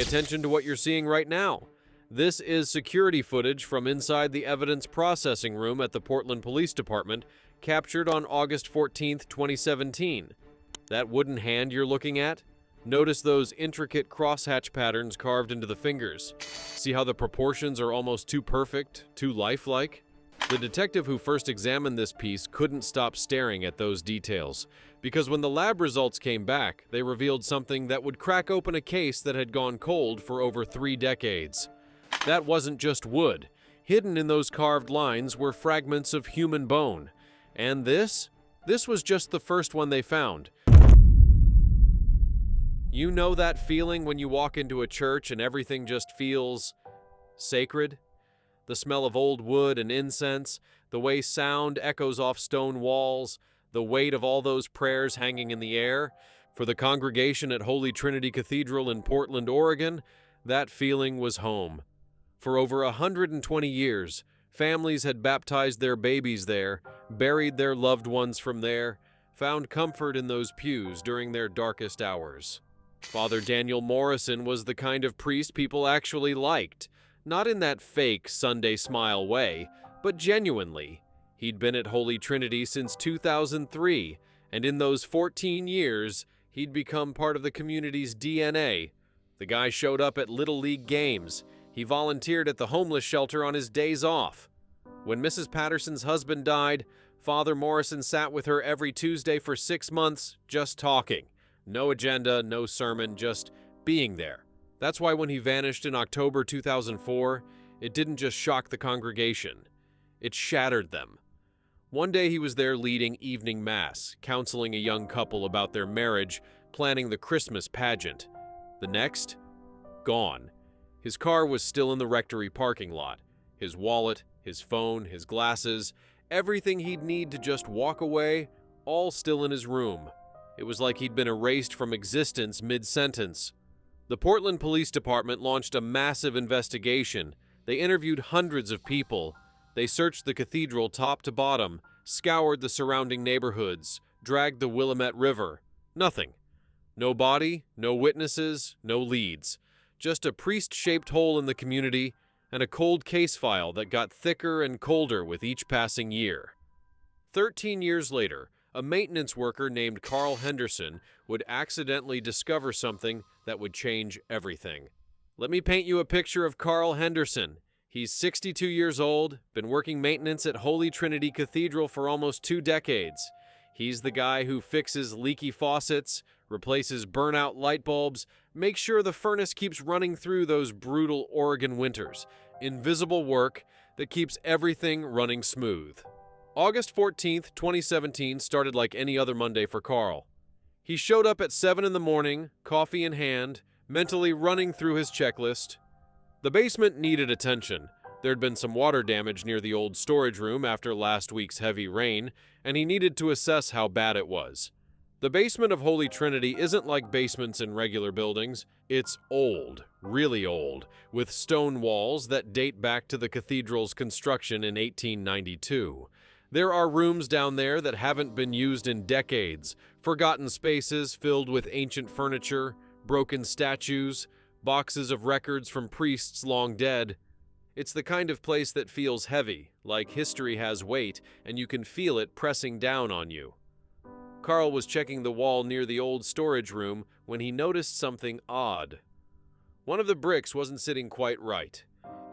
attention to what you're seeing right now. This is security footage from inside the evidence processing room at the Portland Police Department, captured on August 14, 2017. That wooden hand you're looking at? Notice those intricate crosshatch patterns carved into the fingers. See how the proportions are almost too perfect, too lifelike? The detective who first examined this piece couldn't stop staring at those details, because when the lab results came back, they revealed something that would crack open a case that had gone cold for over 3 decades. That wasn't just wood. Hidden in those carved lines were fragments of human bone. And this was just the first one they found. You know that feeling when you walk into a church and everything just feels sacred? The smell of old wood and incense, the way sound echoes off stone walls, the weight of all those prayers hanging in the air. For the congregation at Holy Trinity Cathedral in Portland, Oregon, that feeling was home. For over 120 years, families had baptized their babies there, buried their loved ones from there, found comfort in those pews during their darkest hours. Father Daniel Morrison was the kind of priest people actually liked, not in that fake Sunday smile way, but genuinely. He'd been at Holy Trinity since 2003, and in those 14 years, he'd become part of the community's DNA. The guy showed up at Little League games. He volunteered at the homeless shelter on his days off. When Mrs. Patterson's husband died, Father Morrison sat with her every Tuesday for 6 months, just talking. No agenda, no sermon, just being there. That's why when he vanished in October 2004, it didn't just shock the congregation. It shattered them. One day he was there leading evening mass, counseling a young couple about their marriage, planning the Christmas pageant. The next? Gone. His car was still in the rectory parking lot. His wallet, his phone, his glasses, everything he'd need to just walk away, all still in his room. It was like he'd been erased from existence mid-sentence. The Portland Police Department launched a massive investigation. They interviewed hundreds of people. They searched the cathedral top to bottom, scoured the surrounding neighborhoods, dragged the Willamette River. Nothing. No body, no witnesses, no leads. Just a priest-shaped hole in the community and a cold case file that got thicker and colder with each passing year. 13 years later, a maintenance worker named Carl Henderson would accidentally discover something that would change everything. Let me paint you a picture of Carl Henderson. He's 62 years old, been working maintenance at Holy Trinity Cathedral for almost 2 decades. He's the guy who fixes leaky faucets, replaces burnout light bulbs, makes sure the furnace keeps running through those brutal Oregon winters. Invisible work that keeps everything running smooth. August 14th, 2017 started like any other Monday for Carl. He showed up at 7 in the morning, coffee in hand, mentally running through his checklist. The basement needed attention. There'd been some water damage near the old storage room after last week's heavy rain, and he needed to assess how bad it was. The basement of Holy Trinity isn't like basements in regular buildings. It's old, really old, with stone walls that date back to the cathedral's construction in 1892. There are rooms down there that haven't been used in decades, forgotten spaces filled with ancient furniture, broken statues, boxes of records from priests long dead. It's the kind of place that feels heavy, like history has weight, and you can feel it pressing down on you. Carl was checking the wall near the old storage room when he noticed something odd. One of the bricks wasn't sitting quite right.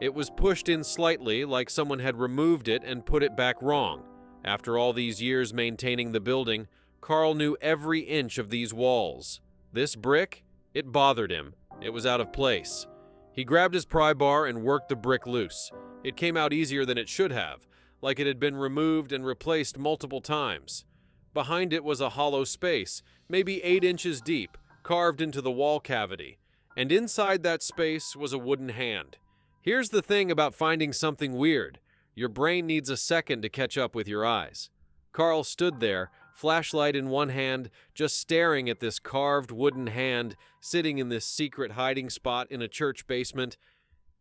It was pushed in slightly, like someone had removed it and put it back wrong. After all these years maintaining the building, Carl knew every inch of these walls. This brick, it bothered him. It was out of place. He grabbed his pry bar and worked the brick loose. It came out easier than it should have, like it had been removed and replaced multiple times. Behind it was a hollow space, maybe 8 inches deep, carved into the wall cavity. And inside that space was a wooden hand. Here's the thing about finding something weird. Your brain needs a second to catch up with your eyes. Carl stood there, flashlight in one hand, just staring at this carved wooden hand sitting in this secret hiding spot in a church basement.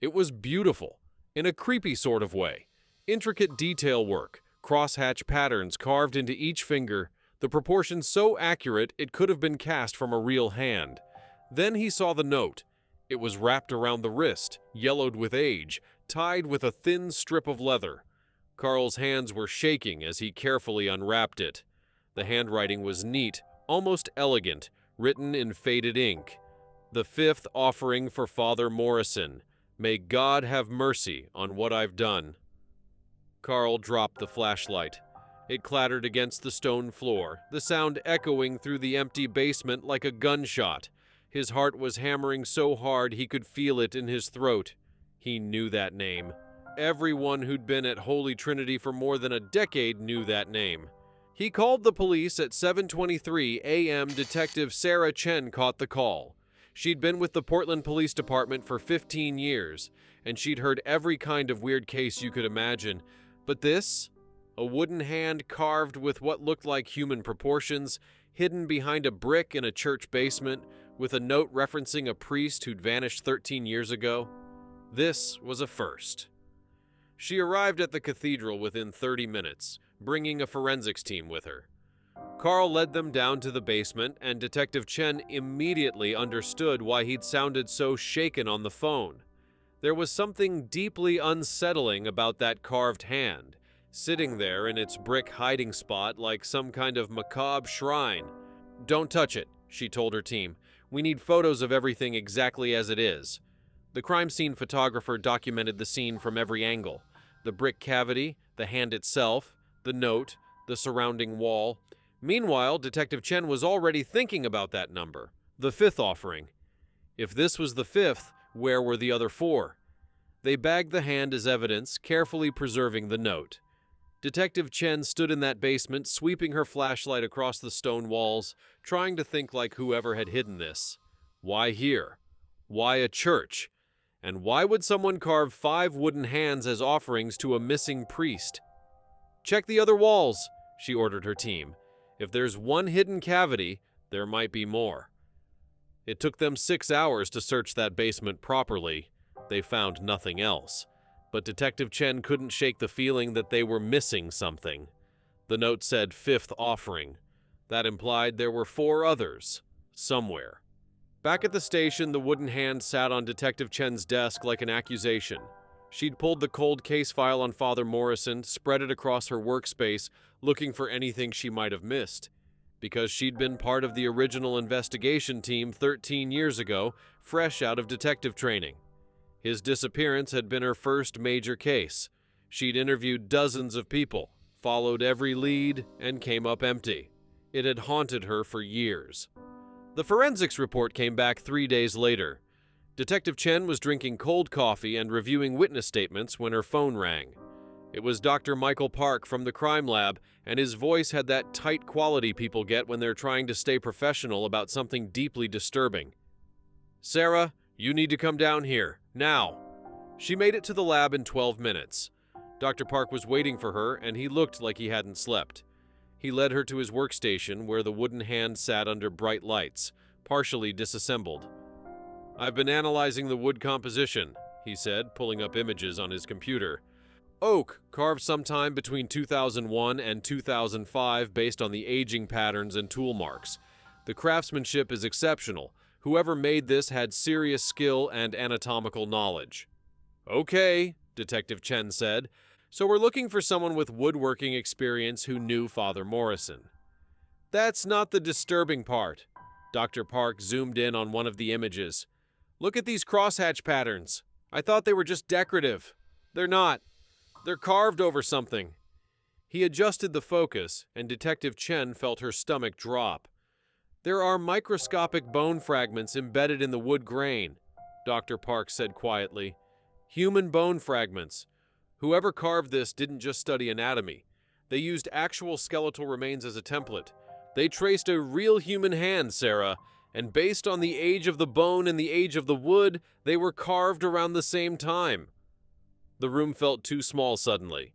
It was beautiful, in a creepy sort of way. Intricate detail work, crosshatch patterns carved into each finger, the proportions so accurate it could have been cast from a real hand. Then he saw the note. It was wrapped around the wrist, yellowed with age, tied with a thin strip of leather. Carl's hands were shaking as he carefully unwrapped it. The handwriting was neat, almost elegant, written in faded ink. "The fifth offering for Father Morrison. May God have mercy on what I've done." Carl dropped the flashlight. It clattered against the stone floor, the sound echoing through the empty basement like a gunshot. His heart was hammering so hard he could feel it in his throat. He knew that name. Everyone who'd been at Holy Trinity for more than a decade knew that name. He called the police at 7:23 a.m. Detective Sarah Chen caught the call. She'd been with the Portland Police Department for 15 years, and she'd heard every kind of weird case you could imagine. But this? A wooden hand carved with what looked like human proportions, hidden behind a brick in a church basement, with a note referencing a priest who'd vanished 13 years ago. This was a first. She arrived at the cathedral within 30 minutes, bringing a forensics team with her. Carl led them down to the basement, and Detective Chen immediately understood why he'd sounded so shaken on the phone. There was something deeply unsettling about that carved hand, sitting there in its brick hiding spot like some kind of macabre shrine. "Don't touch it," she told her team. "We need photos of everything exactly as it is." The crime scene photographer documented the scene from every angle: the brick cavity, the hand itself, the note, the surrounding wall. Meanwhile, Detective Chen was already thinking about that number, the fifth offering. If this was the fifth, where were the other four? They bagged the hand as evidence, carefully preserving the note. Detective Chen stood in that basement, sweeping her flashlight across the stone walls, trying to think like whoever had hidden this. Why here? Why a church? And why would someone carve 5 wooden hands as offerings to a missing priest? "Check the other walls," she ordered her team. "If there's one hidden cavity, there might be more." It took them 6 hours to search that basement properly. They found nothing else. But Detective Chen couldn't shake the feeling that they were missing something. The note said fifth offering. That implied there were 4 others, somewhere. Back at the station, the wooden hand sat on Detective Chen's desk like an accusation. She'd pulled the cold case file on Father Morrison, spread it across her workspace, looking for anything she might have missed. Because she'd been part of the original investigation team 13 years ago, fresh out of detective training. His disappearance had been her first major case. She'd interviewed dozens of people, followed every lead, and came up empty. It had haunted her for years. The forensics report came back 3 days later. Detective Chen was drinking cold coffee and reviewing witness statements when her phone rang. It was Dr. Michael Park from the crime lab, and his voice had that tight quality people get when they're trying to stay professional about something deeply disturbing. "Sarah, you need to come down here, now." She made it to the lab in 12 minutes. Dr. Park was waiting for her, and he looked like he hadn't slept. He led her to his workstation, where the wooden hand sat under bright lights, partially disassembled. "I've been analyzing the wood composition," he said, pulling up images on his computer. "Oak, carved sometime between 2001 and 2005 based on the aging patterns and tool marks. The craftsmanship is exceptional. Whoever made this had serious skill and anatomical knowledge." "Okay," Detective Chen said. "So we're looking for someone with woodworking experience who knew Father Morrison." "That's not the disturbing part." Dr. Park zoomed in on one of the images. "Look at these crosshatch patterns. I thought they were just decorative. They're not. They're carved over something." He adjusted the focus, and Detective Chen felt her stomach drop. "There are microscopic bone fragments embedded in the wood grain," Dr. Park said quietly. "Human bone fragments. Whoever carved this didn't just study anatomy. They used actual skeletal remains as a template. They traced a real human hand, Sarah, and based on the age of the bone and the age of the wood, they were carved around the same time." The room felt too small suddenly.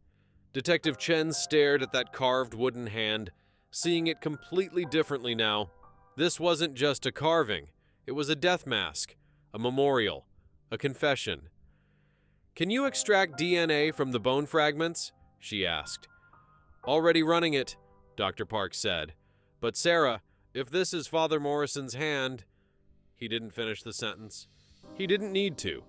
Detective Chen stared at that carved wooden hand, seeing it completely differently now. This wasn't just a carving. It was a death mask, a memorial, a confession. "Can you extract DNA from the bone fragments?" she asked. "Already running it," Dr. Park said. "But Sarah, if this is Father Morrison's hand—" He didn't finish the sentence. He didn't need to.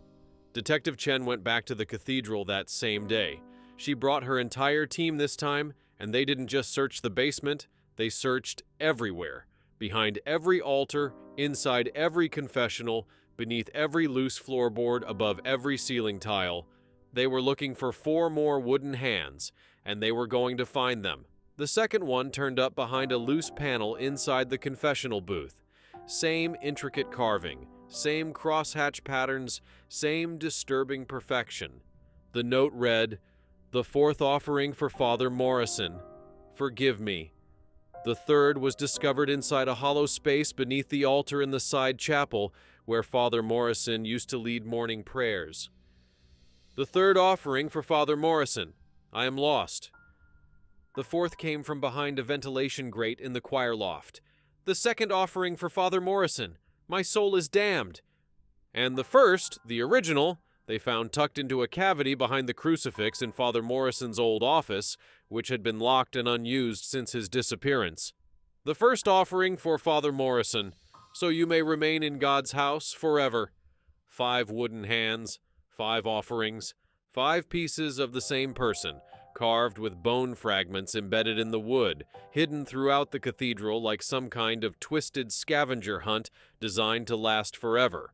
Detective Chen went back to the cathedral that same day. She brought her entire team this time, and they didn't just search the basement, they searched everywhere. Behind every altar, inside every confessional, beneath every loose floorboard, above every ceiling tile. They were looking for 4 more wooden hands, and they were going to find them. The second one turned up behind a loose panel inside the confessional booth. Same intricate carving, same crosshatch patterns, same disturbing perfection. The note read, "The 4th offering for Father Morrison. Forgive me." The 3rd was discovered inside a hollow space beneath the altar in the side chapel where Father Morrison used to lead morning prayers. "The 3rd offering for Father Morrison. I am lost." The 4th came from behind a ventilation grate in the choir loft. "The 2nd offering for Father Morrison. My soul is damned." And the 1st, the original, they found tucked into a cavity behind the crucifix in Father Morrison's old office, which had been locked and unused since his disappearance. "The 1st offering for Father Morrison, so you may remain in God's house forever." 5 wooden hands, 5 offerings, 5 pieces of the same person, carved with bone fragments embedded in the wood, hidden throughout the cathedral like some kind of twisted scavenger hunt designed to last forever.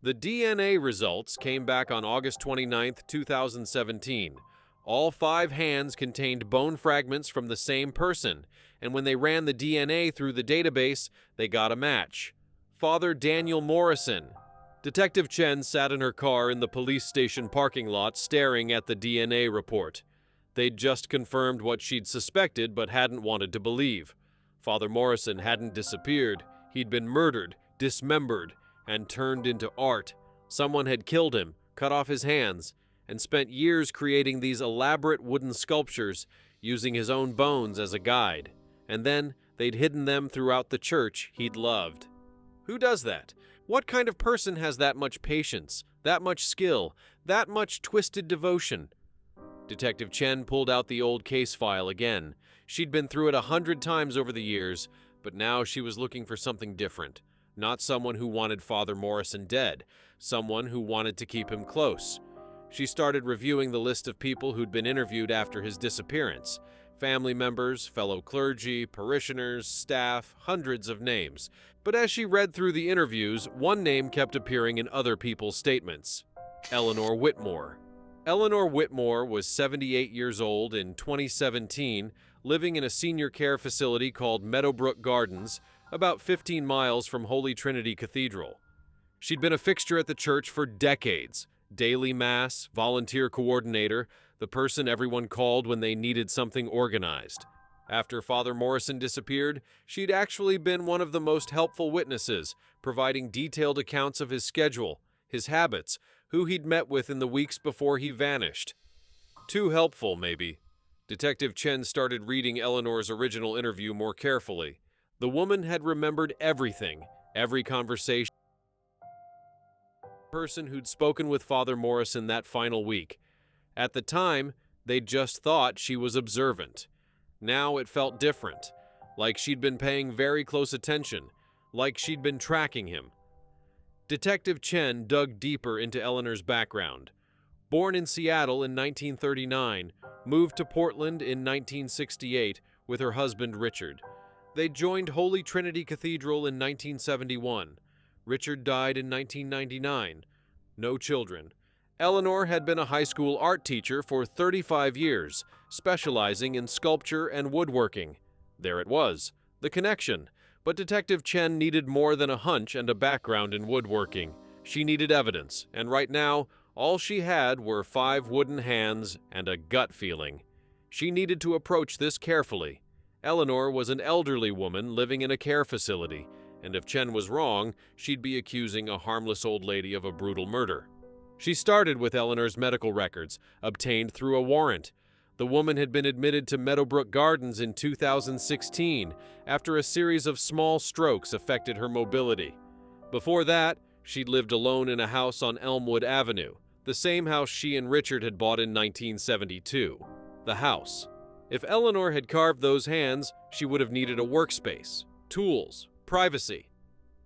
The DNA results came back on August 29, 2017. All 5 hands contained bone fragments from the same person, and when they ran the DNA through the database, they got a match. Father Daniel Morrison. Detective Chen sat in her car in the police station parking lot staring at the DNA report. They'd just confirmed what she'd suspected but hadn't wanted to believe. Father Morrison hadn't disappeared. He'd been murdered, dismembered, and turned into art. Someone had killed him, cut off his hands, and spent years creating these elaborate wooden sculptures using his own bones as a guide. And then they'd hidden them throughout the church he'd loved. Who does that? What kind of person has that much patience, that much skill, that much twisted devotion? Detective Chen pulled out the old case file again. She'd been through it 100 times over the years, but now she was looking for something different. Not someone who wanted Father Morrison dead, someone who wanted to keep him close. She started reviewing the list of people who'd been interviewed after his disappearance. Family members, fellow clergy, parishioners, staff, hundreds of names. But as she read through the interviews, one name kept appearing in other people's statements. Eleanor Whitmore. Eleanor Whitmore was 78 years old in 2017, living in a senior care facility called Meadowbrook Gardens, about 15 miles from Holy Trinity Cathedral. She'd been a fixture at the church for decades. Daily mass, volunteer coordinator, the person everyone called when they needed something organized. After Father Morrison disappeared, she'd actually been one of the most helpful witnesses, providing detailed accounts of his schedule, his habits, who he'd met with in the weeks before he vanished. Too helpful, maybe. Detective Chen started reading Eleanor's original interview more carefully. The woman had remembered everything, every conversation. Person who'd spoken with Father Morrison that final week. At the time, they'd just thought she was observant. Now it felt different, like she'd been paying very close attention, like she'd been tracking him. Detective Chen dug deeper into Eleanor's background. Born in Seattle in 1939, moved to Portland in 1968 with her husband Richard. They joined Holy Trinity Cathedral in 1971. Richard died in 1999. No children. Eleanor had been a high school art teacher for 35 years, specializing in sculpture and woodworking. There it was, the connection. But Detective Chen needed more than a hunch and a background in woodworking. She needed evidence, and right now, all she had were 5 wooden hands and a gut feeling. She needed to approach this carefully. Eleanor was an elderly woman living in a care facility, and if Chen was wrong, she'd be accusing a harmless old lady of a brutal murder. She started with Eleanor's medical records, obtained through a warrant. The woman had been admitted to Meadowbrook Gardens in 2016 after a series of small strokes affected her mobility. Before that, she'd lived alone in a house on Elmwood Avenue, the same house she and Richard had bought in 1972. The house. If Eleanor had carved those hands, she would have needed a workspace, tools, privacy.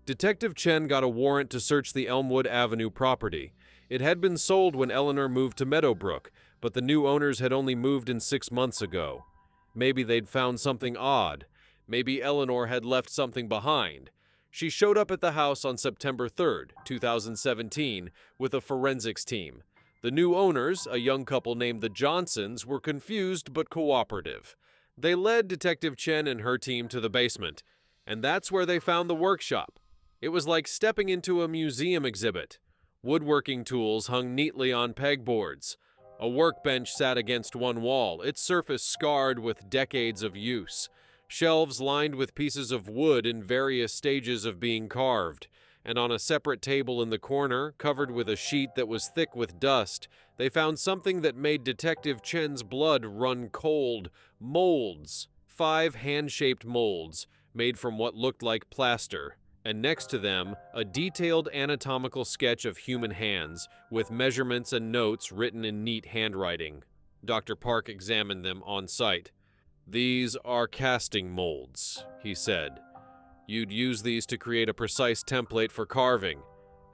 Detective Chen got a warrant to search the Elmwood Avenue property. It had been sold when Eleanor moved to Meadowbrook, but the new owners had only moved in 6 months ago. Maybe they'd found something odd. Maybe Eleanor had left something behind. She showed up at the house on September 3rd, 2017, with a forensics team. The new owners, a young couple named the Johnsons, were confused but cooperative. They led Detective Chen and her team to the basement, and that's where they found the workshop. It was like stepping into a museum exhibit. Woodworking tools hung neatly on pegboards. A workbench sat against one wall, its surface scarred with decades of use. Shelves lined with pieces of wood in various stages of being carved. And on a separate table in the corner, covered with a sheet that was thick with dust, they found something that made Detective Chen's blood run cold. Molds. 5 hand-shaped molds, made from what looked like plaster. And next to them, a detailed anatomical sketch of human hands, with measurements and notes written in neat handwriting. Dr. Park examined them on site. "These are casting molds," he said. "You'd use these to create a precise template for carving,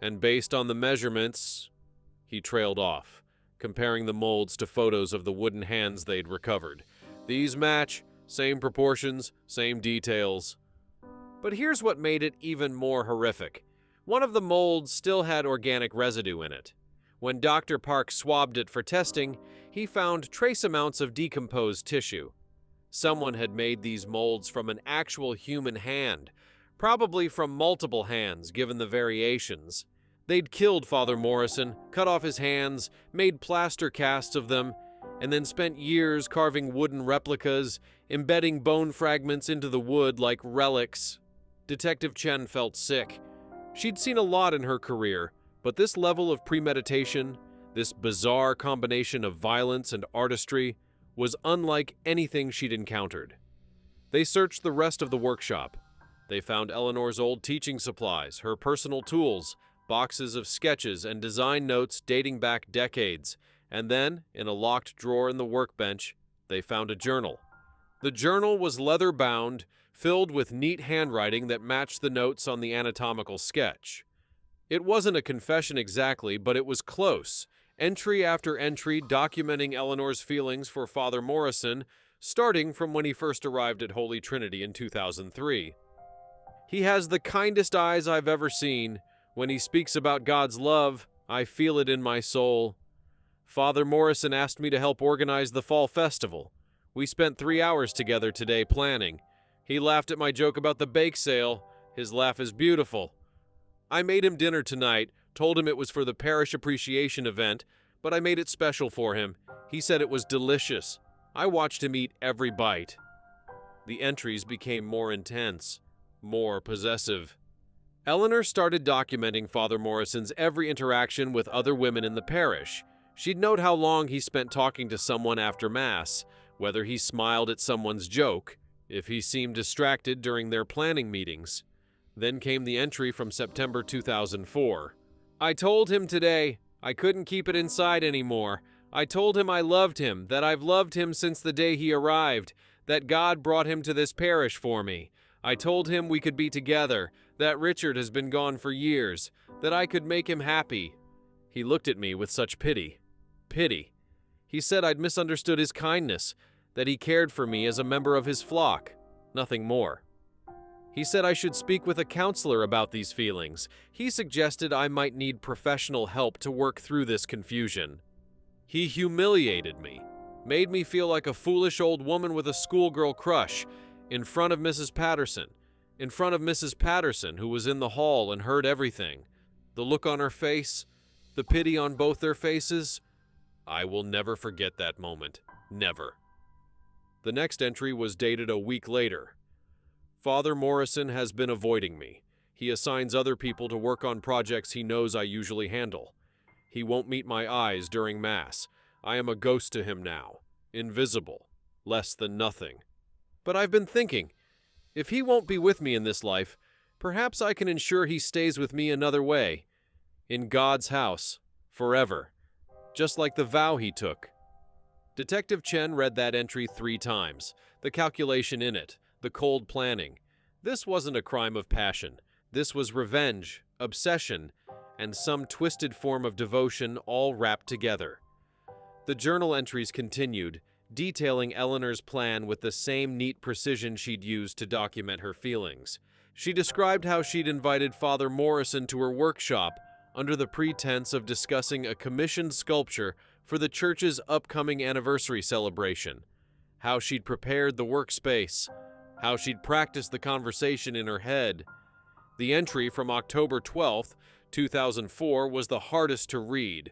and based on the measurements..." He trailed off, comparing the molds to photos of the wooden hands they'd recovered. "These match, same proportions, same details." But here's what made it even more horrific. One of the molds still had organic residue in it. When Dr. Park swabbed it for testing, he found trace amounts of decomposed tissue. Someone had made these molds from an actual human hand, probably from multiple hands given the variations. They'd killed Father Morrison, cut off his hands, made plaster casts of them, and then spent years carving wooden replicas, embedding bone fragments into the wood like relics. Detective Chen felt sick. She'd seen a lot in her career, but this level of premeditation, this bizarre combination of violence and artistry, was unlike anything she'd encountered. They searched the rest of the workshop. They found Eleanor's old teaching supplies, her personal tools, boxes of sketches and design notes dating back decades, and then, in a locked drawer in the workbench, they found a journal. The journal was leather-bound, filled with neat handwriting that matched the notes on the anatomical sketch. It wasn't a confession exactly, but it was close. Entry after entry documenting Eleanor's feelings for Father Morrison, starting from when he first arrived at Holy Trinity in 2003. "He has the kindest eyes I've ever seen. When he speaks about God's love, I feel it in my soul. Father Morrison asked me to help organize the fall festival. We spent 3 hours together today planning. He laughed at my joke about the bake sale. His laugh is beautiful. I made him dinner tonight, told him it was for the parish appreciation event, but I made it special for him. He said it was delicious. I watched him eat every bite." The entries became more intense, more possessive. Eleanor started documenting Father Morrison's every interaction with other women in the parish. She'd note how long he spent talking to someone after Mass, whether he smiled at someone's joke, if he seemed distracted during their planning meetings. Then came the entry from September 2004. "I told him today. I couldn't keep it inside anymore. I told him I loved him, that I've loved him since the day he arrived, that God brought him to this parish for me. I told him we could be together, that Richard has been gone for years, that I could make him happy. He looked at me with such pity. Pity. He said I'd misunderstood his kindness, that he cared for me as a member of his flock, nothing more. He said I should speak with a counselor about these feelings. He suggested I might need professional help to work through this confusion. He humiliated me, made me feel like a foolish old woman with a schoolgirl crush, in front of Mrs. Patterson, who was in the hall and heard everything. The look on her face, the pity on both their faces. I will never forget that moment. Never." The next entry was dated a week later. "Father Morrison has been avoiding me. He assigns other people to work on projects he knows I usually handle. He won't meet my eyes during Mass. I am a ghost to him now. Invisible. Less than nothing. But I've been thinking, if he won't be with me in this life, perhaps I can ensure he stays with me another way. In God's house. Forever. Just like the vow he took." Detective Chen read that entry 3 times. The calculation in it. The cold planning. This wasn't a crime of passion. This was revenge, obsession, and some twisted form of devotion all wrapped together. The journal entries continued, detailing Eleanor's plan with the same neat precision she'd used to document her feelings. She described how she'd invited Father Morrison to her workshop under the pretense of discussing a commissioned sculpture for the church's upcoming anniversary celebration, how she'd prepared the workspace, how she'd practiced the conversation in her head. The entry from October 12th, 2004 was the hardest to read.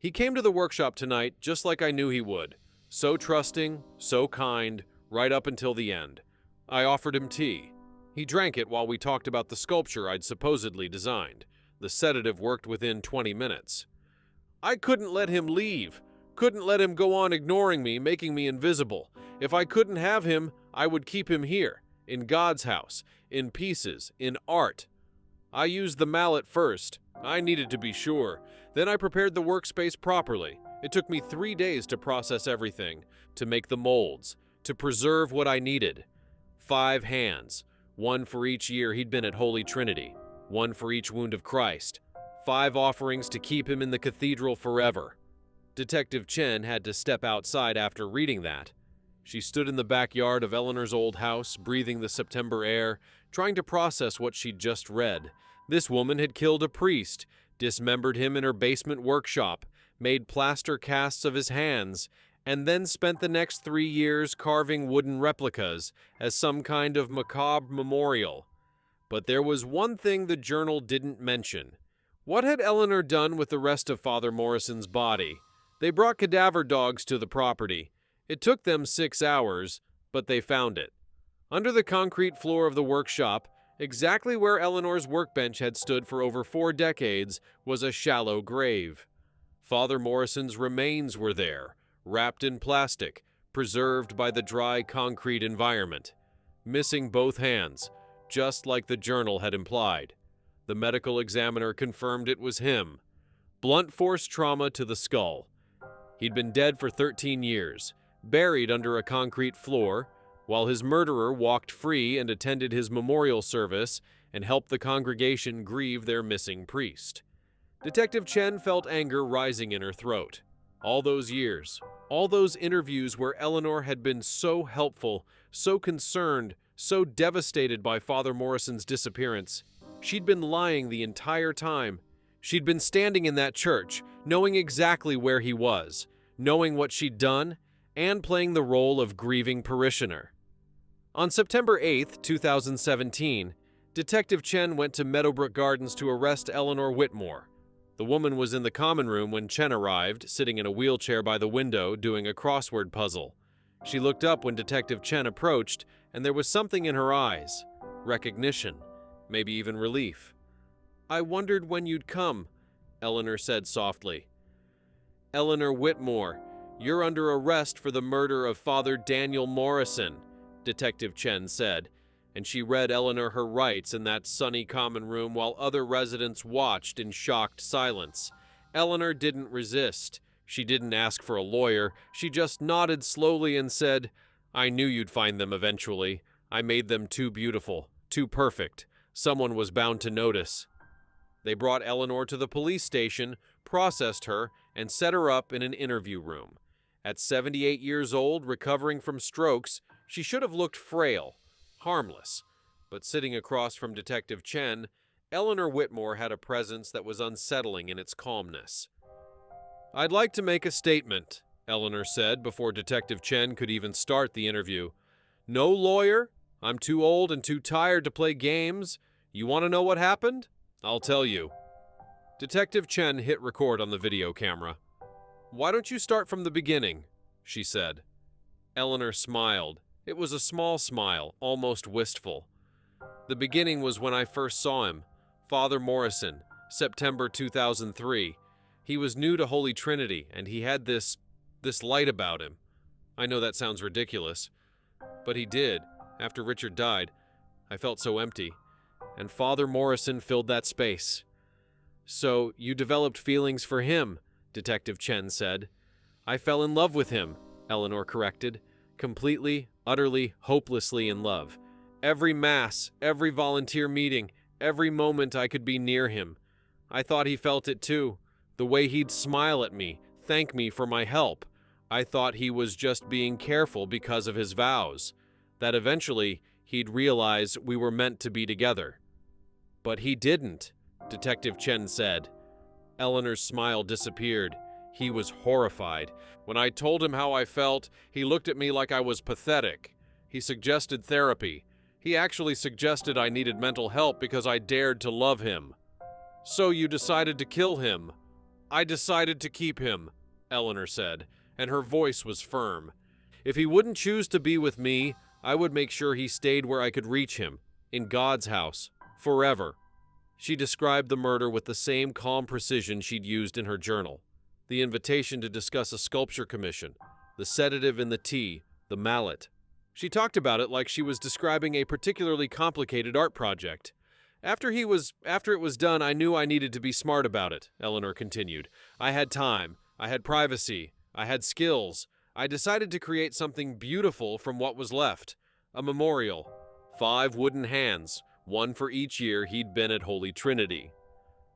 He came to the workshop tonight just like I knew he would. So trusting, so kind, right up until the end. I offered him tea. He drank it while we talked about the sculpture I'd supposedly designed. The sedative worked within 20 minutes. I couldn't let him leave. Couldn't let him go on ignoring me, making me invisible. If I couldn't have him, I would keep him here, in God's house, in pieces, in art. I used the mallet first. I needed to be sure. Then I prepared the workspace properly. It took me 3 days to process everything, to make the molds, to preserve what I needed. 5 hands, 1 for each year he'd been at Holy Trinity, 1 for each wound of Christ, 5 offerings to keep him in the cathedral forever. Detective Chen had to step outside after reading that. She stood in the backyard of Eleanor's old house, breathing the September air, trying to process what she'd just read. This woman had killed a priest, dismembered him in her basement workshop, made plaster casts of his hands, and then spent the next 3 years carving wooden replicas as some kind of macabre memorial. But there was one thing the journal didn't mention. What had Eleanor done with the rest of Father Morrison's body? They brought cadaver dogs to the property. It took them 6 hours, but they found it. Under the concrete floor of the workshop, exactly where Eleanor's workbench had stood for over 4 decades, was a shallow grave. Father Morrison's remains were there, wrapped in plastic, preserved by the dry concrete environment. Missing both hands, just like the journal had implied. The medical examiner confirmed it was him. Blunt force trauma to the skull. He'd been dead for 13 years, buried under a concrete floor, while his murderer walked free and attended his memorial service and helped the congregation grieve their missing priest. Detective Chen felt anger rising in her throat. All those years, all those interviews where Eleanor had been so helpful, so concerned, so devastated by Father Morrison's disappearance. She'd been lying the entire time. She'd been standing in that church, knowing exactly where he was, knowing what she'd done, and playing the role of grieving parishioner. On September 8, 2017, Detective Chen went to Meadowbrook Gardens to arrest Eleanor Whitmore. The woman was in the common room when Chen arrived, sitting in a wheelchair by the window doing a crossword puzzle. She looked up when Detective Chen approached, and there was something in her eyes. Recognition, maybe even relief. "I wondered when you'd come," Eleanor said softly. "Eleanor Whitmore, you're under arrest for the murder of Father Daniel Morrison," Detective Chen said, and she read Eleanor her rights in that sunny common room while other residents watched in shocked silence. Eleanor didn't resist. She didn't ask for a lawyer. She just nodded slowly and said, "I knew you'd find them eventually. I made them too beautiful, too perfect. Someone was bound to notice." They brought Eleanor to the police station, processed her, and set her up in an interview room. At 78 years old, recovering from strokes, she should have looked frail, harmless. But sitting across from Detective Chen, Eleanor Whitmore had a presence that was unsettling in its calmness. "I'd like to make a statement," Eleanor said before Detective Chen could even start the interview. "No lawyer. I'm too old and too tired to play games. You want to know what happened? I'll tell you." Detective Chen hit record on the video camera. "Why don't you start from the beginning?" she said. Eleanor smiled. It was a small smile, almost wistful. "The beginning was when I first saw him. Father Morrison, September 2003. He was new to Holy Trinity, and he had this light about him. I know that sounds ridiculous, but he did. After Richard died, I felt so empty, and Father Morrison filled that space." "So you developed feelings for him," Detective Chen said. "I fell in love with him," Eleanor corrected. "Completely, utterly, hopelessly in love. Every mass, every volunteer meeting, Every moment I could be near him. I thought he felt it too. The way he'd smile at me, thank me for my help. I thought he was just being careful because of his vows. That eventually he'd realize we were meant to be together. But he didn't, Detective Chen said. Eleanor's smile disappeared. He was horrified. When I told him how I felt, he looked at me like I was pathetic. He suggested therapy. He actually suggested I needed mental help because I dared to love him. So you decided to kill him? I decided to keep him, Eleanor said, and her voice was firm. If he wouldn't choose to be with me, I would make sure he stayed where I could reach him, in God's house, forever. She described the murder with the same calm precision she'd used in her journal. The invitation to discuss a sculpture commission, the sedative in the tea, the mallet. She talked about it like she was describing a particularly complicated art project. After it was done, I knew I needed to be smart about it, Eleanor continued. I had time, I had privacy, I had skills. I decided to create something beautiful from what was left. A memorial. 5 wooden hands, one for each year he'd been at Holy Trinity.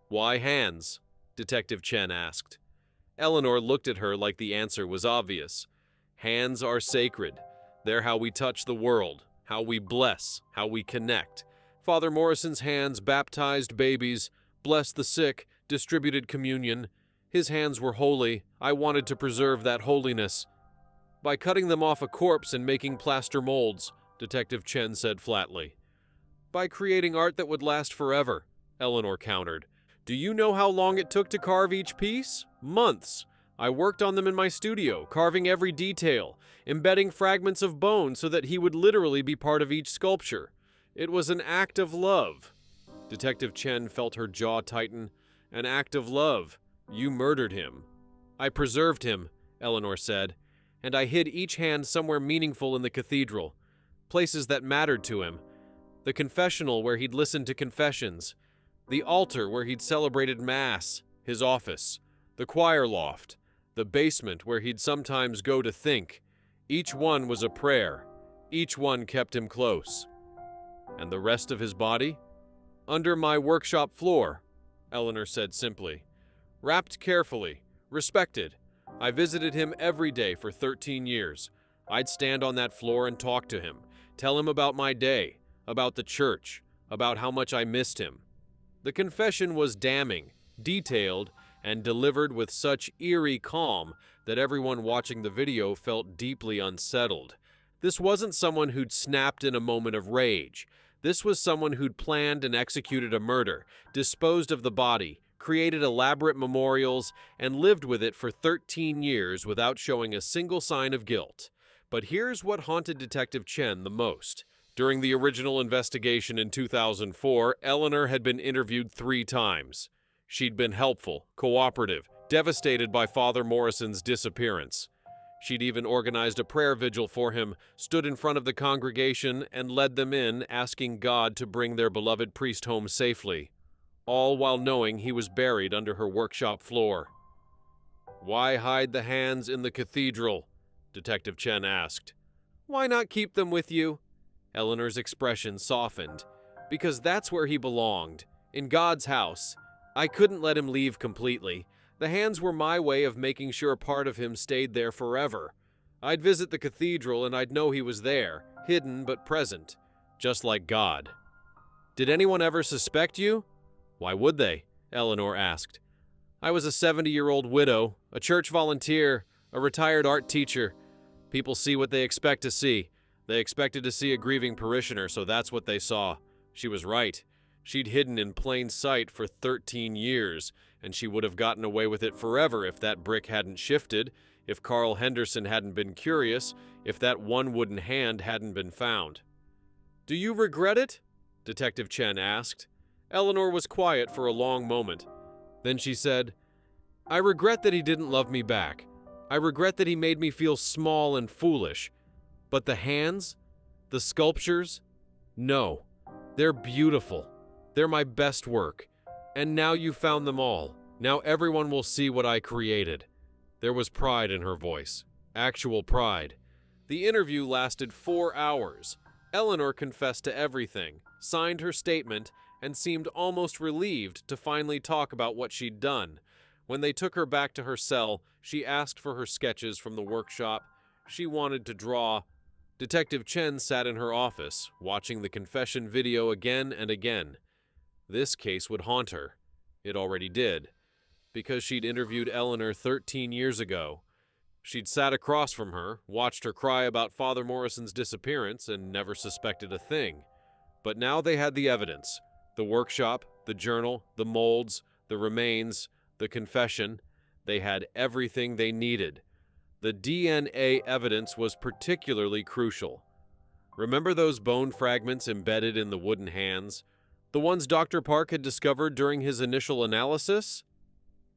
Why hands? Detective Chen asked. Eleanor looked at her like the answer was obvious. Hands are sacred. They're how we touch the world, how we bless, how we connect. Father Morrison's hands baptized babies, blessed the sick, distributed communion. His hands were holy. I wanted to preserve that holiness. By cutting them off a corpse and making plaster molds, Detective Chen said flatly. By creating art that would last forever, Eleanor countered. Do you know how long it took to carve each piece? Months. I worked on them in my studio, carving every detail, embedding fragments of bone so that he would literally be part of each sculpture. It was an act of love. Detective Chen felt her jaw tighten. An act of love. You murdered him. I preserved him, Eleanor said, and I hid each hand somewhere meaningful in the cathedral, places that mattered to him. The confessional where he'd listened to confessions, the altar where he'd celebrated Mass, his office, the choir loft, the basement where he'd sometimes go to think. Each one was a prayer. Each one kept him close. And the rest of his body? Under my workshop floor, Eleanor said simply. Wrapped carefully, respected. I visited him every day for 13 years. I'd stand on that floor and talk to him, tell him about my day, about the church, about how much I missed him. The confession was damning, detailed, and delivered with such eerie calm that everyone watching the video felt deeply unsettled. This wasn't someone who'd snapped in a moment of rage. This was someone who'd planned and executed a murder, disposed of the body, created elaborate memorials, and lived with it for 13 years without showing a single sign of guilt. But here's what haunted Detective Chen the most. During the original investigation in 2004, Eleanor had been interviewed 3 times. She'd been helpful, cooperative, devastated by Father Morrison's disappearance. She'd even organized a prayer vigil for him, stood in front of the congregation, and led them in, asking God to bring their beloved priest home safely, all while knowing he was buried under her workshop floor. Why hide the hands in the cathedral? Detective Chen asked. Why not keep them with you? Eleanor's expression softened. Because that's where he belonged, in God's house. I couldn't let him leave completely. The hands were my way of making sure part of him stayed there forever. I'd visit the cathedral and I'd know he was there, hidden but present, just like God. Did anyone ever suspect you? Why would they? Eleanor asked. I was a 70-year-old widow, a church volunteer, a retired art teacher. People see what they expect to see. They expected to see a grieving parishioner, so that's what they saw. She was right. She'd hidden in plain sight for 13 years, and she would have gotten away with it forever if that brick hadn't shifted, if Carl Henderson hadn't been curious, if that one wooden hand hadn't been found. Do you regret it? Detective Chen asked. Eleanor was quiet for a long moment. Then she said, I regret that he didn't love me back. I regret that he made me feel small and foolish. But the hands? The sculptures? No. They're beautiful. They're my best work. And now you've found them all. Now everyone will see what I created. There was pride in her voice. Actual pride. The interview lasted 4 hours. Eleanor confessed to everything, signed her statement, and seemed almost relieved to finally talk about what she'd done. When they took her back to her cell, she asked for her sketches from the workshop. She wanted to draw. Detective Chen sat in her office, watching the confession video again and again. This case would haunt her. It already did, because she'd interviewed Eleanor 13 years ago. She'd sat across from her, watched her cry about Father Morrison's disappearance, and never suspected a thing. But now they had the evidence. The workshop, the journal, the molds, the remains, the confession. They had everything they needed. The DNA evidence was particularly crucial. Remember those bone fragments embedded in the wooden hands? The ones Dr. Park had discovered during his initial analysis?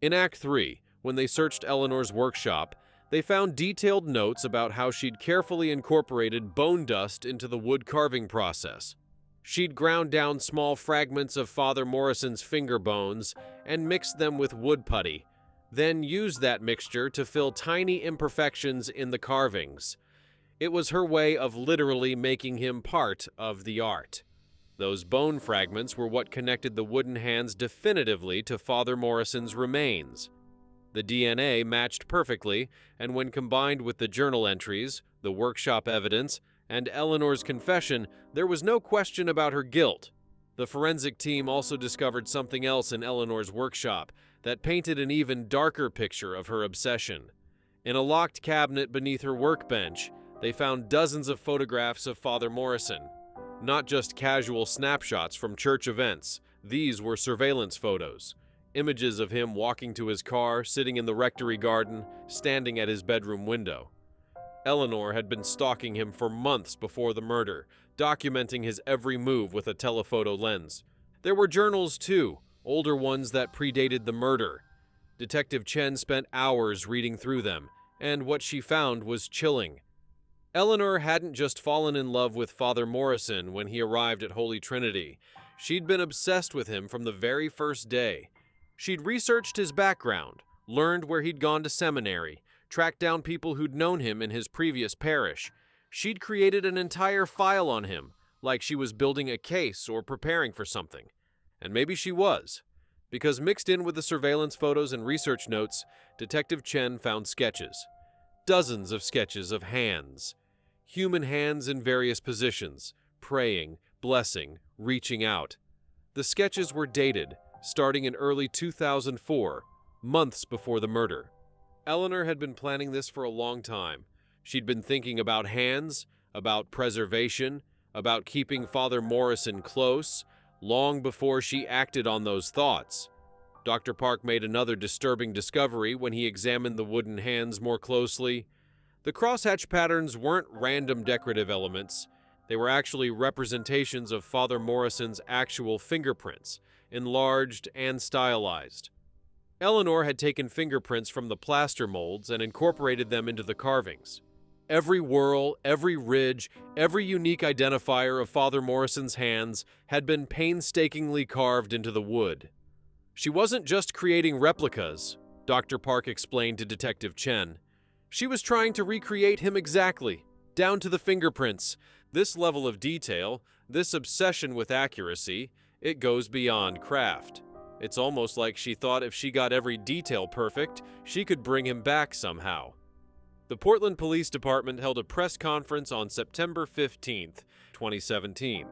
In Act 3, when they searched Eleanor's workshop, they found detailed notes about how she'd carefully incorporated bone dust into the wood carving process. She'd ground down small fragments of Father Morrison's finger bones and mixed them with wood putty, then used that mixture to fill tiny imperfections in the carvings. It was her way of literally making him part of the art. Those bone fragments were what connected the wooden hands definitively to Father Morrison's remains. The DNA matched perfectly, and when combined with the journal entries, the workshop evidence, and Eleanor's confession, there was no question about her guilt. The forensic team also discovered something else in Eleanor's workshop that painted an even darker picture of her obsession. In a locked cabinet beneath her workbench, they found dozens of photographs of Father Morrison. Not just casual snapshots from church events, these were surveillance photos. Images of him walking to his car, sitting in the rectory garden, standing at his bedroom window. Eleanor had been stalking him for months before the murder, documenting his every move with a telephoto lens. There were journals too, older ones that predated the murder. Detective Chen spent hours reading through them, and what she found was chilling. Eleanor hadn't just fallen in love with Father Morrison when he arrived at Holy Trinity. She'd been obsessed with him from the very first day. She'd researched his background, learned where he'd gone to seminary, tracked down people who'd known him in his previous parish. She'd created an entire file on him, like she was building a case or preparing for something. And maybe she was, because mixed in with the surveillance photos and research notes, Detective Chen found sketches. Dozens of sketches of hands. Human hands in various positions, praying, blessing, reaching out. The sketches were dated, starting in early 2004, months before the murder. Eleanor had been planning this for a long time. She'd been thinking about hands, about preservation, about keeping Father Morrison close, long before she acted on those thoughts. Dr. Park made another disturbing discovery when he examined the wooden hands more closely. The crosshatch patterns weren't random decorative elements. They were actually representations of Father Morrison's actual fingerprints, enlarged and stylized. Eleanor had taken fingerprints from the plaster molds and incorporated them into the carvings. Every whorl, every ridge, every unique identifier of Father Morrison's hands had been painstakingly carved into the wood. She wasn't just creating replicas, Dr. Park explained to Detective Chen. She was trying to recreate him exactly, down to the fingerprints. This level of detail, this obsession with accuracy, it goes beyond craft. It's almost like she thought if she got every detail perfect, she could bring him back somehow. The Portland Police Department held a press conference on September 15, 2017.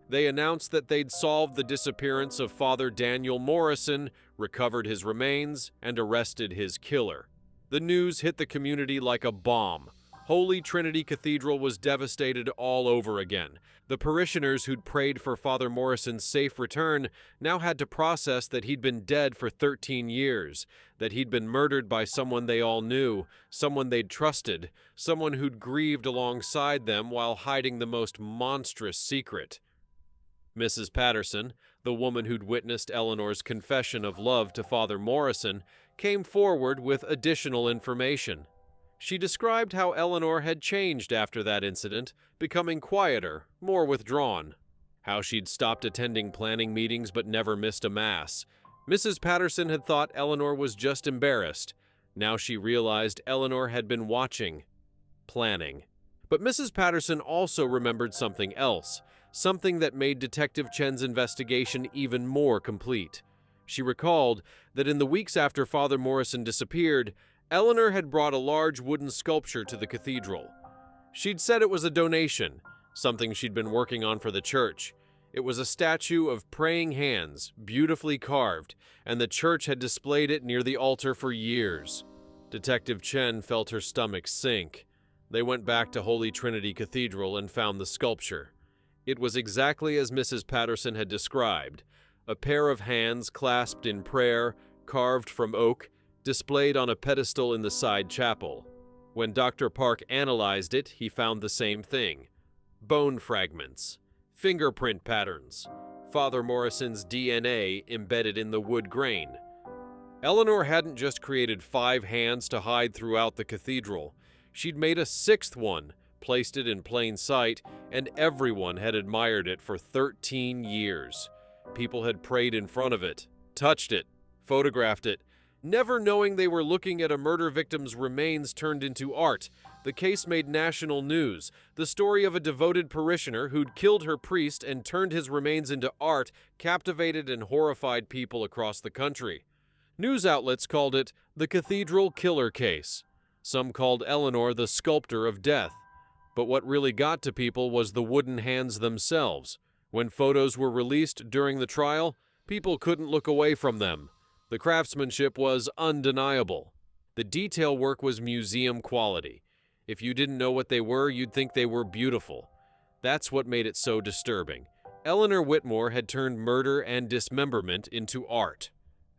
They announced that they'd solved the disappearance of Father Daniel Morrison, recovered his remains, and arrested his killer. The news hit the community like a bomb. Holy Trinity Cathedral was devastated all over again. The parishioners who'd prayed for Father Morrison's safe return now had to process that he'd been dead for 13 years, that he'd been murdered by someone they all knew, someone they'd trusted, someone who'd grieved alongside them while hiding the most monstrous secret. Mrs. Patterson, the woman who'd witnessed Eleanor's confession of love to Father Morrison, came forward with additional information. She described how Eleanor had changed after that incident, becoming quieter, more withdrawn. How she'd stopped attending planning meetings but never missed a mass. Mrs. Patterson had thought Eleanor was just embarrassed. Now she realized Eleanor had been watching, planning. But Mrs. Patterson also remembered something else, something that made Detective Chen's investigation even more complete. She recalled that in the weeks after Father Morrison disappeared, Eleanor had brought a large wooden sculpture to the cathedral. She'd said it was a donation, something she'd been working on for the church. It was a statue of praying hands, beautifully carved, and the church had displayed it near the altar for years. Detective Chen felt her stomach sink. They went back to Holy Trinity Cathedral and found the sculpture. It was exactly as Mrs. Patterson had described, a pair of hands clasped in prayer, carved from oak, displayed on a pedestal in the side chapel. When Dr. Park analyzed it, he found the same thing: bone fragments, fingerprint patterns, Father Morrison's DNA embedded in the wood grain. Eleanor hadn't just created 5 hands to hide throughout the cathedral. She'd made a 6th one, placed it in plain sight, and everyone had admired it for 13 years. People had prayed in front of it, touched it, photographed it, never knowing they were looking at a murder victim's remains turned into art. The case made national news. The story of a devoted parishioner who'd killed her priest and turned his remains into art captivated and horrified people across the country. News outlets called it the Cathedral Killer Case. Some called Eleanor the sculptor of death. But what really got to people was the wooden hands themselves. When photos were released during the trial, people couldn't look away from them. The craftsmanship was undeniable. The detail work was museum quality. If you didn't know what they were, you'd think they were beautiful. That's what made it so disturbing. Eleanor Whitmore had turned murder and dismemberment into art,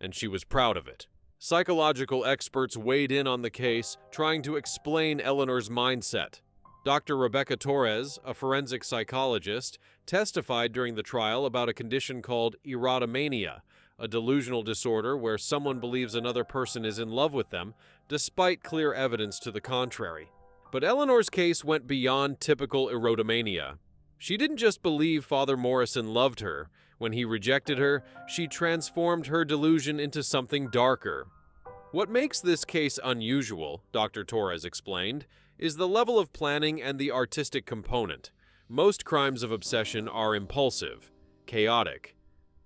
and she was proud of it. Psychological experts weighed in on the case, trying to explain Eleanor's mindset. Dr. Rebecca Torres, a forensic psychologist, testified during the trial about a condition called erotomania, a delusional disorder where someone believes another person is in love with them, despite clear evidence to the contrary. But Eleanor's case went beyond typical erotomania. She didn't just believe Father Morrison loved her. When he rejected her, she transformed her delusion into something darker. What makes this case unusual, Dr. Torres explained, is the level of planning and the artistic component. Most crimes of obsession are impulsive, chaotic.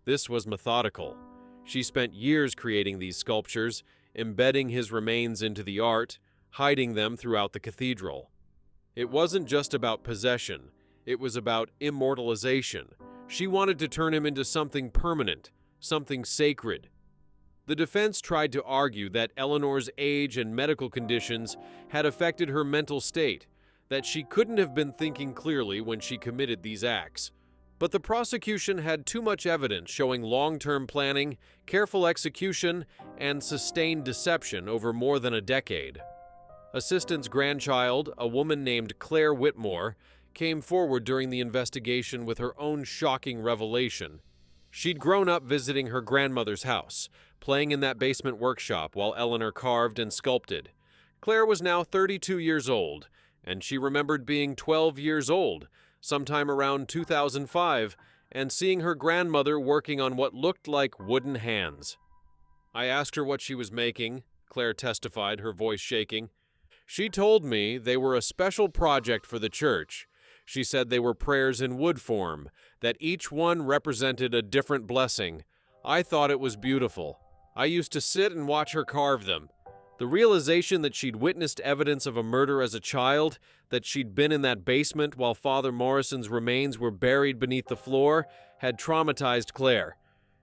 This was methodical. She spent years creating these sculptures, embedding his remains into the art, hiding them throughout the cathedral. It wasn't just about possession, it was about immortalization. She wanted to turn him into something permanent, something sacred. The defense tried to argue that Eleanor's age and medical conditions had affected her mental state, that she couldn't have been thinking clearly when she committed these acts. But the prosecution had too much evidence showing long-term planning, careful execution, and sustained deception over more than a decade. Assistant's grandchild, a woman named Claire Whitmore, came forward during the investigation with her own shocking revelation. She'd grown up visiting her grandmother's house, playing in that basement workshop while Eleanor carved and sculpted. Claire was now 32 years old, and she remembered being 12 years old, sometime around 2005, and seeing her grandmother working on what looked like wooden hands. I asked her what she was making, Claire testified, her voice shaking. She told me they were a special project for the church. She said they were prayers in wood form, that each one represented a different blessing. I thought it was beautiful. I used to sit and watch her carve them. The realization that she'd witnessed evidence of a murder as a child, that she'd been in that basement while Father Morrison's remains were buried beneath the floor, had traumatized Claire.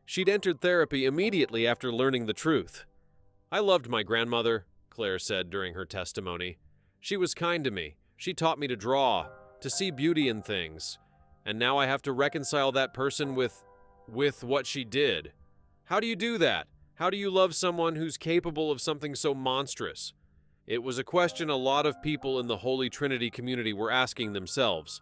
She'd entered therapy immediately after learning the truth. I loved my grandmother, Claire said during her testimony. She was kind to me. She taught me to draw, to see beauty in things. And now I have to reconcile that person with what she did. How do you do that? How do you love someone who's capable of something so monstrous? It was a question a lot of people in the Holy Trinity community were asking themselves.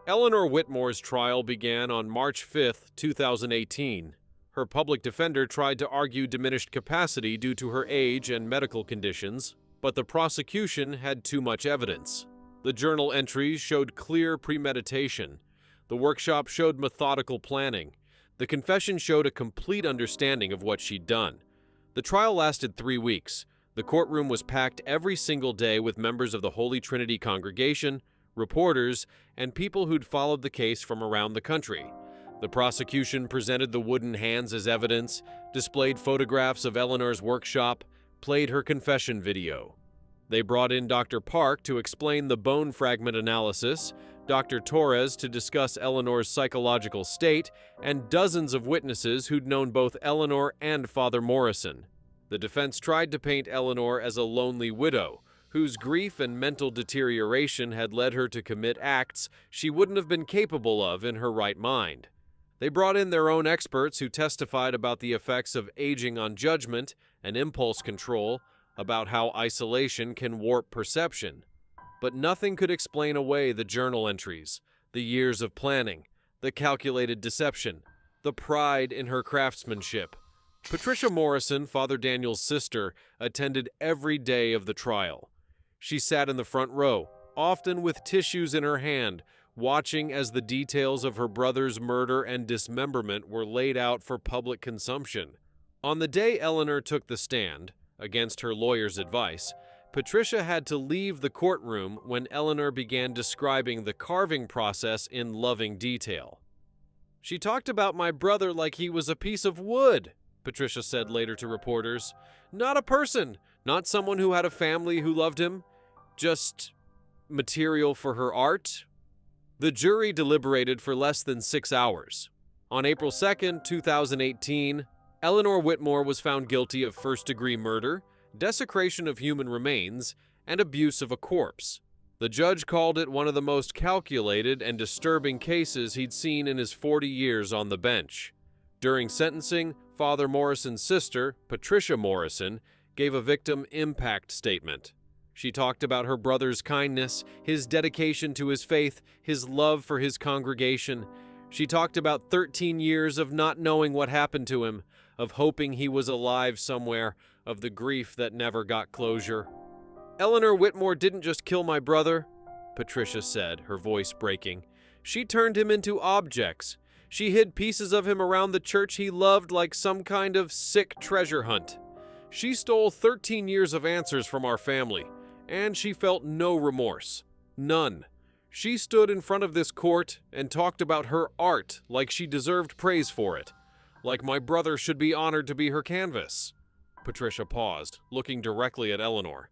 Eleanor Whitmore's trial began on March 5, 2018. Her public defender tried to argue diminished capacity due to her age and medical conditions, but the prosecution had too much evidence. The journal entries showed clear premeditation. The workshop showed methodical planning. The confession showed a complete understanding of what she'd done. The trial lasted 3 weeks. The courtroom was packed every single day with members of the Holy Trinity congregation, reporters, and people who'd followed the case from around the country. The prosecution presented the wooden hands as evidence, displayed photographs of Eleanor's workshop, played her confession video. They brought in Dr. Park to explain the bone fragment analysis, Dr. Torres to discuss Eleanor's psychological state, and dozens of witnesses who'd known both Eleanor and Father Morrison. The defense tried to paint Eleanor as a lonely widow, whose grief and mental deterioration had led her to commit acts she wouldn't have been capable of in her right mind. They brought in their own experts who testified about the effects of aging on judgment and impulse control, about how isolation can warp perception. But nothing could explain away the journal entries, the years of planning, the calculated deception, the pride in her craftsmanship. Patricia Morrison, Father Daniel's sister, attended every day of the trial. She sat in the front row, often with tissues in her hand, watching as the details of her brother's murder and dismemberment were laid out for public consumption. On the day Eleanor took the stand, against her lawyer's advice, Patricia had to leave the courtroom when Eleanor began describing the carving process in loving detail. "She talked about my brother like he was a piece of wood," Patricia said later to reporters. "Not a person, not someone who had a family who loved him, just material for her art." The jury deliberated for less than 6 hours. On April 2, 2018, Eleanor Whitmore was found guilty of first-degree murder, desecration of human remains, and abuse of a corpse. The judge called it one of the most calculated and disturbing cases he'd seen in his 40 years on the bench. During sentencing, Father Morrison's sister, Patricia Morrison, gave a victim impact statement. She talked about her brother's kindness, his dedication to his faith, his love for his congregation. She talked about 13 years of not knowing what happened to him, of hoping he was alive somewhere, of the grief that never got closure. "Eleanor Whitmore didn't just kill my brother," Patricia said, her voice breaking. "She turned him into objects. She hid pieces of him around the church he loved like some kind of sick treasure hunt. She stole 13 years of answers from our family, and she felt no remorse. None. She stood in front of this court and talked about her art like she deserved praise for it, like my brother should be honored to be her canvas." Patricia paused, looking directly at Eleanor.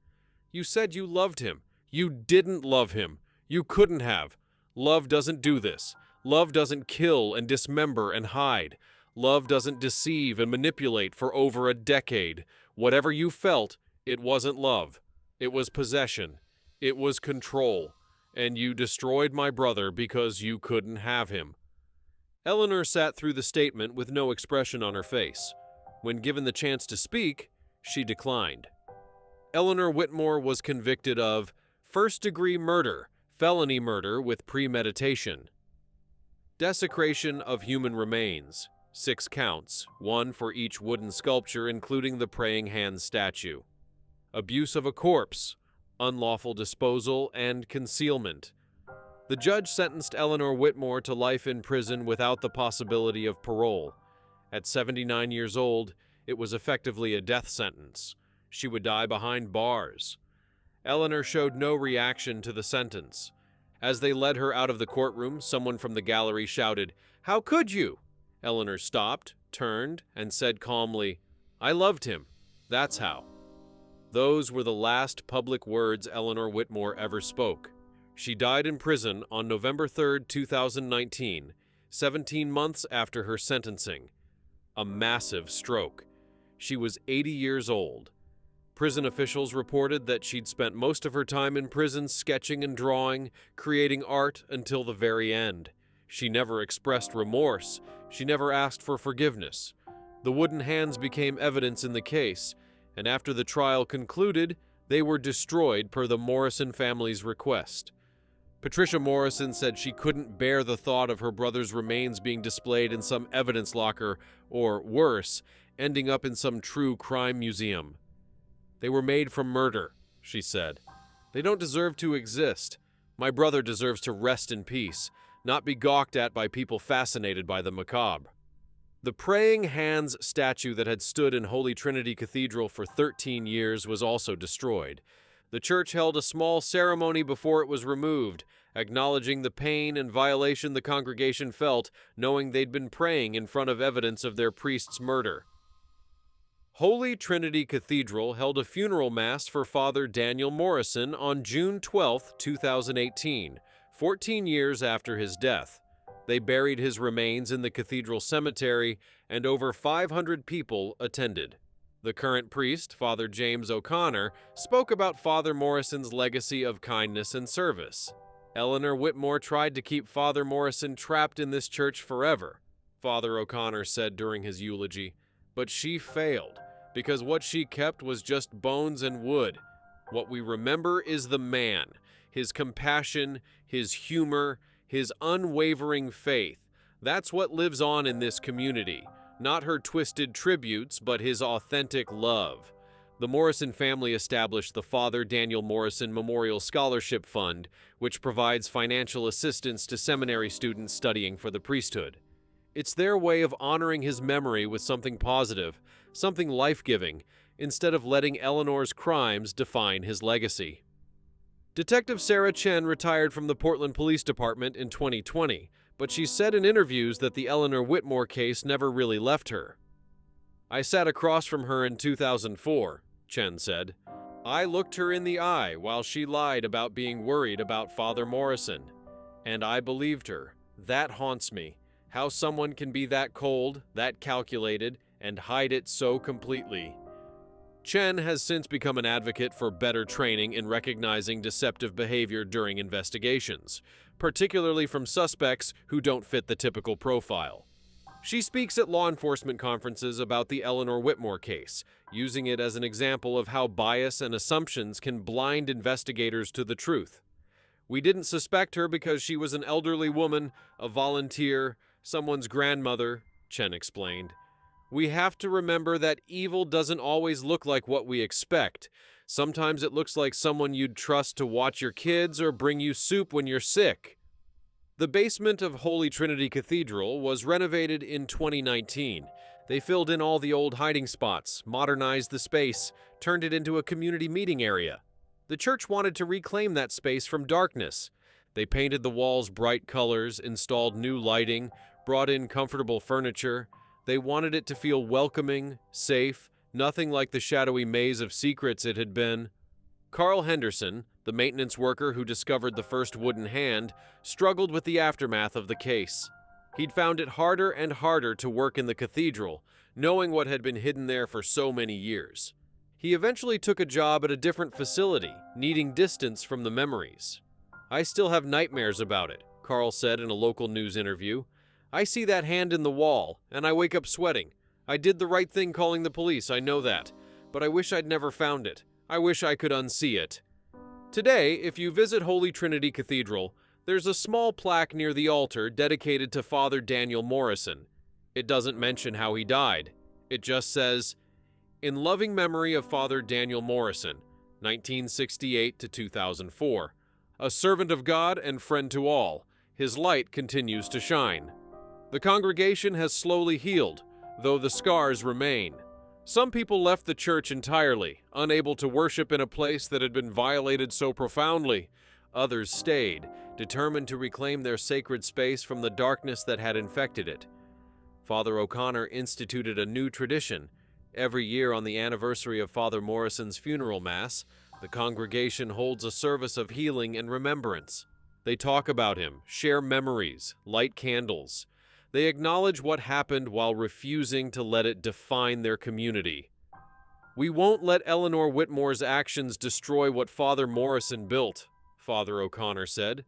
"You said you loved him. You didn't love him. You couldn't have. Love doesn't do this. Love doesn't kill and dismember and hide. Love doesn't deceive and manipulate for over a decade. Whatever you felt, it wasn't love. It was possession. It was control. And you destroyed my brother because you couldn't have him." Eleanor sat through the statement with no expression on her face. When given the chance to speak, she declined. Eleanor Whitmore was convicted of first-degree murder, felony murder with premeditation, desecration of human remains, 6 counts, 1 for each wooden sculpture including the praying hands statue, abuse of a corpse, unlawful disposal, and concealment. The judge sentenced Eleanor Whitmore to life in prison without the possibility of parole. At 79 years old, it was effectively a death sentence. She would die behind bars. Eleanor showed no reaction to the sentence. As they led her out of the courtroom, someone from the gallery shouted, "How could you?" Eleanor stopped, turned, and said calmly, "I loved him. That's how." Those were the last public words Eleanor Whitmore ever spoke. She died in prison on November 3, 2019, 17 months after her sentencing. A massive stroke. She was 80 years old. Prison officials reported that she'd spent most of her time in prison sketching and drawing, creating art until the very end. She never expressed remorse. She never asked for forgiveness. The wooden hands became evidence in the case, and after the trial concluded, they were destroyed per the Morrison family's request. Patricia Morrison said she couldn't bear the thought of her brother's remains being displayed in some evidence locker, or worse, ending up in some true crime museum. "They were made from murder," she said. "They don't deserve to exist. My brother deserves to rest in peace, not be gawked at by people fascinated by the macabre." The praying hands statue that had stood in Holy Trinity Cathedral for 13 years was also destroyed. The church held a small ceremony before it was removed, acknowledging the pain and violation the congregation felt, knowing they'd been praying in front of evidence of their priest's murder. Holy Trinity Cathedral held a funeral mass for Father Daniel Morrison on June 12, 2018, 14 years after his death. They buried his remains in the cathedral cemetery, and over 500 people attended. The current priest, Father James O'Connor, spoke about Father Morrison's legacy of kindness and service. Eleanor Whitmore tried to keep Father Morrison trapped in this church forever, Father O'Connor said during his eulogy, but she failed, because what she kept was just bones and wood. What we remember is the man, his compassion, his humor, his unwavering faith. That's what lives on in this community. Not her twisted tributes, but his authentic love. The Morrison family established the Father Daniel Morrison Memorial Scholarship Fund, which provides financial assistance to seminary students studying for the priesthood. It's their way of honoring his memory with something positive, something life-giving, instead of letting Eleanor's crimes define his legacy. Detective Sarah Chen retired from the Portland Police Department in 2020, but she said in interviews that the Eleanor Whitmore case never really left her. "I sat across from her in 2004, Chen said. "I looked her in the eye while she lied about being worried about Father Morrison. And I believed her. That haunts me. How someone can be that cold, that calculated, and hide it so completely." Chen has since become an advocate for better training in recognizing deceptive behavior during investigations, particularly from suspects who don't fit the typical profile. She speaks at law enforcement conferences about the Eleanor Whitmore case, using it as an example of how bias and assumptions can blind investigators to the truth. "We didn't suspect her because she was an elderly woman, a volunteer, someone's grandmother," Chen explained. "We have to remember that evil doesn't always look like what we expect. Sometimes it looks like someone you'd trust to watch your kids or bring you soup when you're sick." The basement of Holy Trinity Cathedral was renovated in 2019. They filled in all the old hiding spots, modernized the space, turned it into a community meeting area. The church wanted to reclaim that space from darkness. They painted the walls bright colors, installed new lighting, brought in comfortable furniture. They wanted it to feel welcoming, safe, nothing like the shadowy maze of secrets it had been. Carl Henderson, the maintenance worker who discovered the first wooden hand, struggled with the aftermath of the case. He'd found it harder and harder to work in the cathedral, knowing what had been hidden there for so many years. He eventually took a job at a different facility, needing distance from the memories. "I still have nightmares about it," Carl said in a local news interview. "I see that hand in the wall, and I wake up sweating. I did the right thing calling the police, I know that. But I wish I'd never found it. I wish I could unsee it." Today, if you visit Holy Trinity Cathedral, there's a small plaque near the altar dedicated to Father Daniel Morrison. It doesn't mention how he died. It just says, "In loving memory of Father Daniel Morrison, 1968 to 2004. A servant of God and friend to all, his light continues to shine." The congregation has slowly healed, though the scars remain. Some people left the church entirely, unable to worship in a place that had been violated so profoundly. Others stayed, determined to reclaim their sacred space from the darkness that had infected it. Father O'Connor instituted a new tradition. Every year on the anniversary of Father Morrison's funeral mass, the congregation holds a service of healing and remembrance. They talk about him, share memories, light candles. They acknowledge what happened while refusing to let it define their community. "We won't let Eleanor Whitmore's actions destroy what Father Morrison built," Father O'Connor said.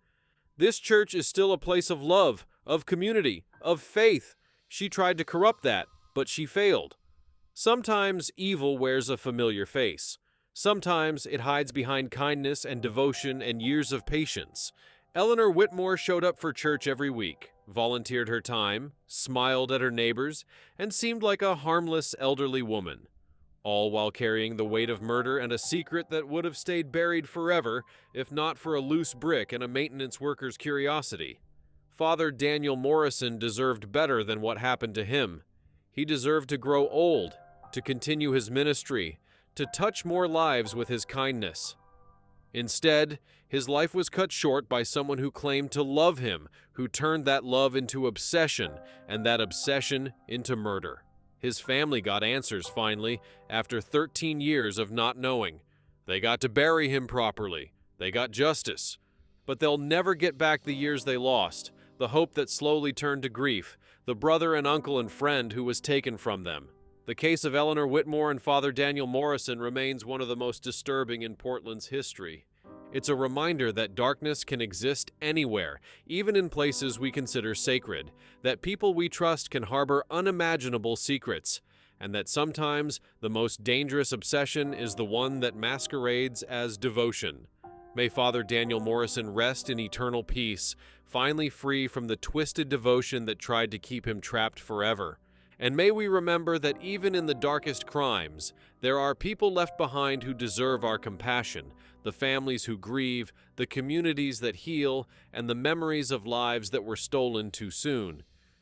"This church is still a place of love, of community, of faith. She tried to corrupt that, but she failed. Sometimes evil wears a familiar face. Sometimes it hides behind kindness and devotion and years of patience. Eleanor Whitmore showed up for church every week, volunteered her time, smiled at her neighbors, and seemed like a harmless elderly woman, all while carrying the weight of murder and a secret that would have stayed buried forever if not for a loose brick and a maintenance worker's curiosity. Father Daniel Morrison deserved better than what happened to him. He deserved to grow old, to continue his ministry, to touch more lives with his kindness. Instead, his life was cut short by someone who claimed to love him, who turned that love into obsession, and that obsession into murder. His family got answers finally, after 13 years of not knowing. They got to bury him properly. They got justice. But they'll never get back the years they lost, the hope that slowly turned to grief, the brother and uncle and friend who was taken from them. The case of Eleanor Whitmore and Father Daniel Morrison remains one of the most disturbing in Portland's history. It's a reminder that darkness can exist anywhere, even in places we consider sacred, that people we trust can harbor unimaginable secrets, and that sometimes the most dangerous obsession is the one that masquerades as devotion. May Father Daniel Morrison rest in eternal peace, finally free from the twisted devotion that tried to keep him trapped forever. And may we remember that even in the darkest crimes, there are people left behind who deserve our compassion, the families who grieve, the communities that heal, and the memories of lives that were stolen too soon.